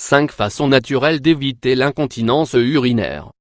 5 façons naturelles d'éviter l'incontinence urinaire.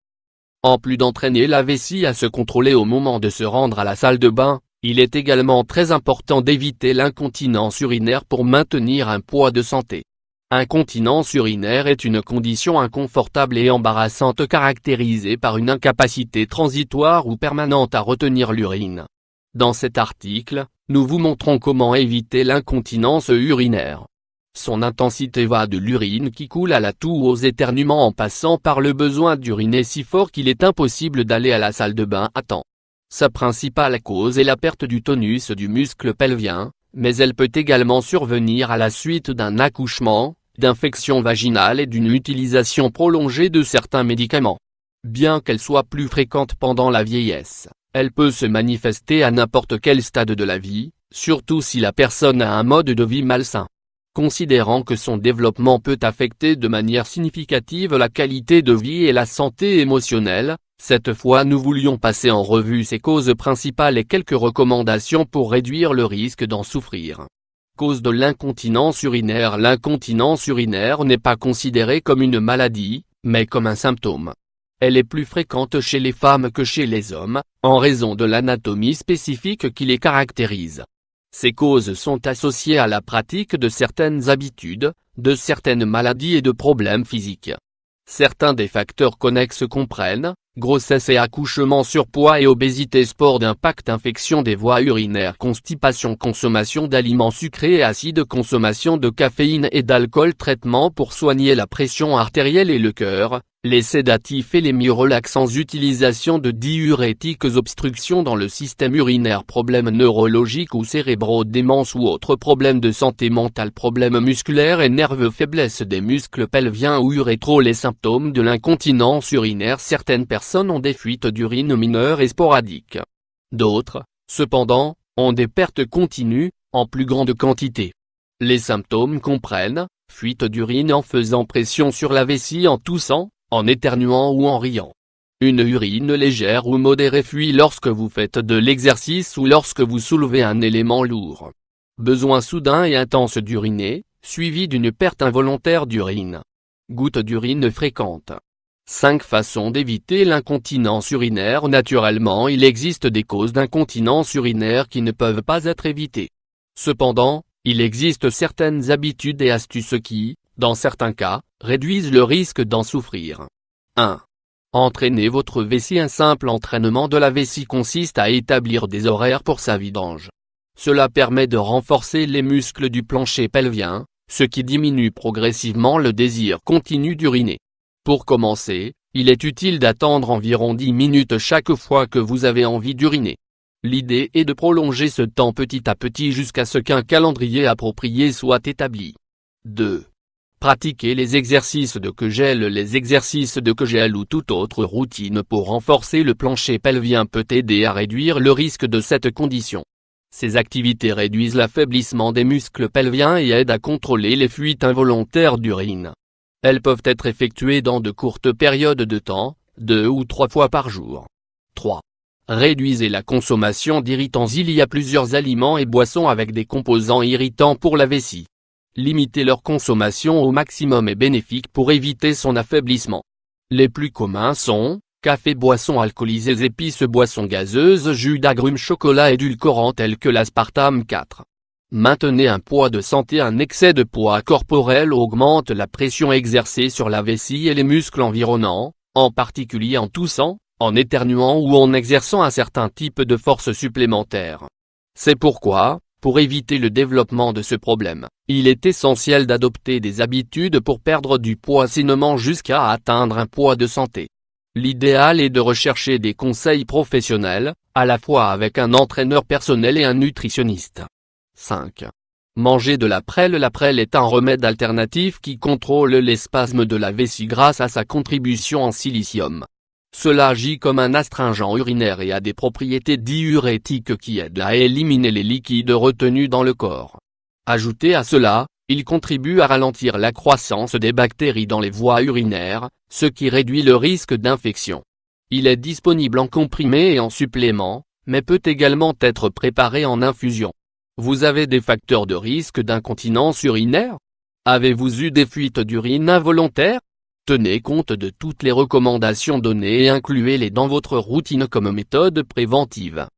En plus d'entraîner la vessie à se contrôler au moment de se rendre à la salle de bain, il est également très important d'éviter l'incontinence urinaire pour maintenir un poids de santé. Incontinence urinaire est une condition inconfortable et embarrassante caractérisée par une incapacité transitoire ou permanente à retenir l'urine. Dans cet article, nous vous montrons comment éviter l'incontinence urinaire. Son intensité va de l'urine qui coule à la toux aux éternuements en passant par le besoin d'uriner si fort qu'il est impossible d'aller à la salle de bain à temps. Sa principale cause est la perte du tonus du muscle pelvien, mais elle peut également survenir à la suite d'un accouchement, d'infections vaginales et d'une utilisation prolongée de certains médicaments. Bien qu'elle soit plus fréquente pendant la vieillesse, elle peut se manifester à n'importe quel stade de la vie, surtout si la personne a un mode de vie malsain. Considérant que son développement peut affecter de manière significative la qualité de vie et la santé émotionnelle, cette fois nous voulions passer en revue ses causes principales et quelques recommandations pour réduire le risque d'en souffrir. Cause de l'incontinence urinaire. L'incontinence urinaire n'est pas considérée comme une maladie, mais comme un symptôme. Elle est plus fréquente chez les femmes que chez les hommes, en raison de l'anatomie spécifique qui les caractérise. Ces causes sont associées à la pratique de certaines habitudes, de certaines maladies et de problèmes physiques. Certains des facteurs connexes comprennent grossesse et accouchement, surpoids et obésité, sport d'impact, infection des voies urinaires, constipation, consommation d'aliments sucrés et acides, consommation de caféine et d'alcool, traitement pour soigner la pression artérielle et le cœur, les sédatifs et les myorelaxants, utilisation de diurétiques, obstruction dans le système urinaire, problèmes neurologiques ou cérébraux, démence ou autres problèmes de santé mentale, problèmes musculaires et nerveux, faiblesse des muscles pelviens ou urétraux. Les symptômes de l'incontinence urinaire. Certaines personnes ont des fuites d'urine mineures et sporadiques. D'autres, cependant, ont des pertes continues, en plus grande quantité. Les symptômes comprennent fuite d'urine en faisant pression sur la vessie, en toussant, en éternuant ou en riant. Une urine légère ou modérée fuit lorsque vous faites de l'exercice ou lorsque vous soulevez un élément lourd. Besoin soudain et intense d'uriner, suivi d'une perte involontaire d'urine. Gouttes d'urine fréquentes. 5 façons d'éviter l'incontinence urinaire. Naturellement, il existe des causes d'incontinence urinaire qui ne peuvent pas être évitées. Cependant, il existe certaines habitudes et astuces qui, dans certains cas, réduisent le risque d'en souffrir. 1. Entraînez votre vessie. Un simple entraînement de la vessie consiste à établir des horaires pour sa vidange. Cela permet de renforcer les muscles du plancher pelvien, ce qui diminue progressivement le désir continu d'uriner. Pour commencer, il est utile d'attendre environ 10 minutes chaque fois que vous avez envie d'uriner. L'idée est de prolonger ce temps petit à petit jusqu'à ce qu'un calendrier approprié soit établi. 2. Pratiquez les exercices de Kegel. Les exercices de Kegel ou toute autre routine pour renforcer le plancher pelvien peut aider à réduire le risque de cette condition. Ces activités réduisent l'affaiblissement des muscles pelviens et aident à contrôler les fuites involontaires d'urine. Elles peuvent être effectuées dans de courtes périodes de temps, 2 ou 3 fois par jour. 3. Réduisez la consommation d'irritants. Il y a plusieurs aliments et boissons avec des composants irritants pour la vessie. Limiter leur consommation au maximum est bénéfique pour éviter son affaiblissement. Les plus communs sont café, boissons alcoolisées, épices, boissons gazeuses, jus d'agrumes, chocolat édulcorant tels que l'aspartame. 4. Maintenez un poids de santé. Un excès de poids corporel augmente la pression exercée sur la vessie et les muscles environnants, en particulier en toussant, en éternuant ou en exerçant un certain type de force supplémentaire. C'est pourquoi, pour éviter le développement de ce problème, il est essentiel d'adopter des habitudes pour perdre du poids sainement jusqu'à atteindre un poids de santé. L'idéal est de rechercher des conseils professionnels, à la fois avec un entraîneur personnel et un nutritionniste. 5. Manger de la prêle. La prêle est un remède alternatif qui contrôle les spasmes de la vessie grâce à sa contribution en silicium. Cela agit comme un astringent urinaire et a des propriétés diurétiques qui aident à éliminer les liquides retenus dans le corps. Ajouté à cela, il contribue à ralentir la croissance des bactéries dans les voies urinaires, ce qui réduit le risque d'infection. Il est disponible en comprimé et en supplément, mais peut également être préparé en infusion. Vous avez des facteurs de risque d'incontinence urinaire? Avez-vous eu des fuites d'urine involontaires? Tenez compte de toutes les recommandations données et incluez-les dans votre routine comme méthode préventive.